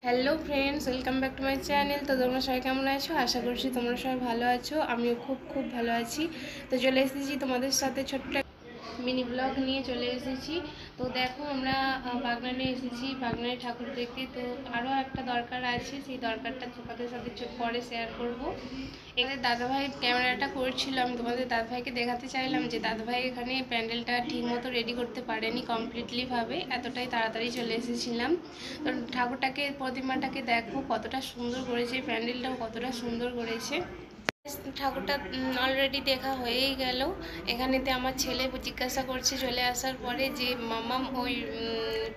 Hello friends, welcome back to my channel. তো তোমরা সবাই কেমন আছো? আশা করছি তোমরা সবাই ভালো আছো। আমিও খুব ভালো আছি। তো চলে এসেছি তোমাদের সাথে ছোট্ট মিনি ব্লগ নিয়ে চলে এসেছি। তো দেখো, আমরা বাগনানে এসেছি বাগনানে ঠাকুর দেখতে। তো আরও একটা দরকার আছে, সেই দরকারটা তোমাদের সাথে পরে শেয়ার করব। এখানে দাদাভাই ক্যামেরাটা করছিল, আমি তোমাদের দাদাভাইকে দেখাতে চাইলাম যে দাদাভাই এখানে প্যান্ডেলটা ঠিকমতো রেডি করতে পারেনি কমপ্লিটলিভাবে, এতটাই তাড়াতাড়ি চলে এসেছিলাম। তো ঠাকুরটাকে, প্রতিমাটাকে দেখো কতটা সুন্দর করেছে, প্যান্ডেলটাও কতটা সুন্দর করেছে। ঠাকুরটা অলরেডি দেখা হয়েই গেল। এখানেতে আমার ছেলে জিজ্ঞাসা করছে চলে আসার পরে যে মামাম ওই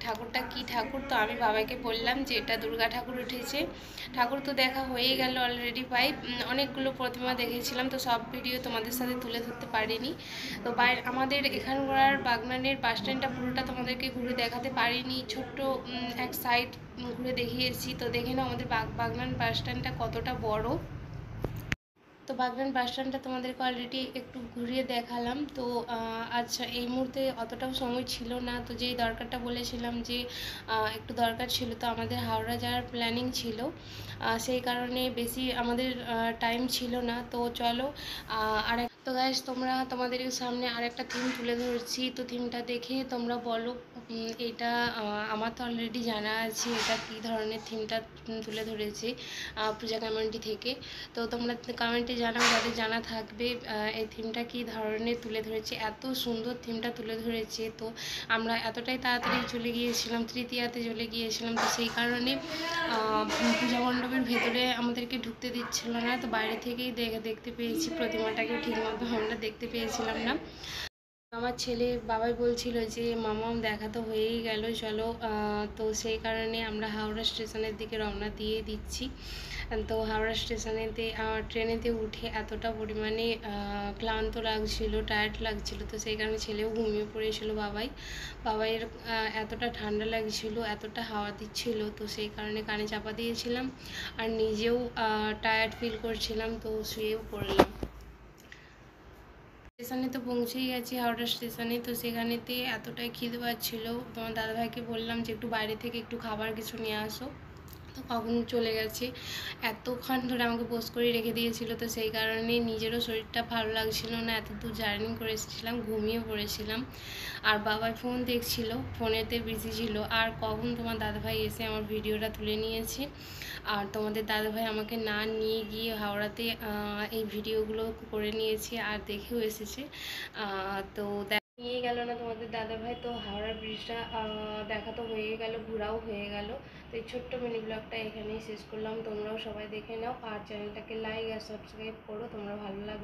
ঠাকুরটা কি ঠাকুর। তো আমি বাবাকে বললাম যে এটা দুর্গা ঠাকুর উঠেছে। ঠাকুর তো দেখা হয়েই গেল অলরেডি। অনেকগুলো প্রতিমা দেখেছিলাম, তো সব ভিডিও তোমাদের সাথে তুলে ধরতে পারিনি। তো আমাদের এখানকার বাগনানের বাস স্ট্যান্ডটা পুরোটা তোমাদেরকে ঘুরে দেখাতে পারিনি, ছোট্ট এক সাইড ঘুরে দেখিয়েছি। তো দেখে নাও আমাদের বাগনান বাস স্ট্যান্ডটা কতটা বড়। তো বাগনান বাস স্ট্যান্ডটা তোমাদেরকে অলরেডি একটু ঘুরিয়ে দেখালাম। তো আচ্ছা, এই মুহূর্তে অতটাও সময় ছিল না। তো যেই দরকারটা বলেছিলাম যে একটু দরকার ছিল, তো আমাদের হাওড়া যাওয়ার প্ল্যানিং ছিল, সেই কারণে বেশি আমাদের টাইম ছিল না। তো চলো তো গাইস, তোমাদের সামনে আরেকটা থিম তুলে ধরছি। তো থিমটা দেখে তোমরা বলো। এটা আমার তো অলরেডি জানা আছে এটা কী ধরনের থিমটা তুলে ধরেছে পূজা কমিউনিটি থেকে। তো তোমরা কমেন্টে জানাও যাদের জানা থাকবে এই থিমটা কী ধরনের তুলে ধরেছে। এত সুন্দর থিমটা তুলে ধরেছে। তো আমরা এতটাই তাড়াতাড়ি চলে গিয়েছিলাম, তৃতীয়াতে চলে গিয়েছিলাম। তো সেই কারণে পূজা মণ্ডপের ভেতরে আমাদেরকে ঢুকতে দিচ্ছিল না। তো বাইরে থেকেই দেখতে পেয়েছি প্রতিমাটাকে, ঠিকমতো আমরা দেখতে পেয়েছিলাম না। আমার ছেলে বাবাই বলছিল যে মামাম দেখা তো হয়েই গেল, চলো। তো সেই কারণে আমরা হাওড়া স্টেশনের দিকে রওনা দিয়ে দিচ্ছি। তো হাওড়া স্টেশনেতে ট্রেনেতে উঠে এতটা পরিমাণে ক্লান্ত লাগছিল, টায়ার্ড লাগছিল। তো সেই কারণে ছেলেও ঘুমিয়ে পড়েছিল। বাবাইয়ের এতটা ঠান্ডা লাগছিল, এতটা হাওয়া দিচ্ছিল, তো সেই কারণে কানে চাপা দিয়েছিলাম। আর নিজেও টায়ার্ড ফিল করছিলাম, তো শুয়েও পড়লাম। স্টেশনে তো পৌঁছেই গেছি, হাওড়া স্টেশনে। তো সেখানেতে এতটাই খিদে পাচ্ছিল, তোমার দাদাভাইকে বললাম যে একটু বাইরে থেকে একটু খাবার কিছু নিয়ে আসো। তো কখন চলে গেছে, এতক্ষণ ধরে আমাকে পোস্ট করে রেখে দিয়েছিল। তো সেই কারণে নিজেরও শরীরটা ভালো লাগছিল না, এত দূর জার্নি করে এসেছিলাম, ঘুমিয়ে পড়েছিলাম। আর বাবাই ফোন দেখছিল, ফোনেতে বিজি ছিল। আর কখন তোমার দাদাভাই এসে আমার ভিডিওটা তুলে নিয়েছে। আর তোমাদের দাদাভাই আমাকে না নিয়ে গিয়ে হাওড়াতে এই ভিডিওগুলো করে নিয়েছে আর দেখেও এসেছে। তো নিয়ে গেল না তোমাদের দাদাভাই। তো হাওড়া ব্রিজটা দেখা তো হয়ে গেল, ঘোরাও হয়ে গেল। তো এই ছোট্ট মিনি ব্লগটা এখানেই শেষ করলাম। তোমরাও সবাই দেখে নাও আর চ্যানেলটাকে লাইক আর সাবস্ক্রাইব করো তোমরা ভালো লাগলে।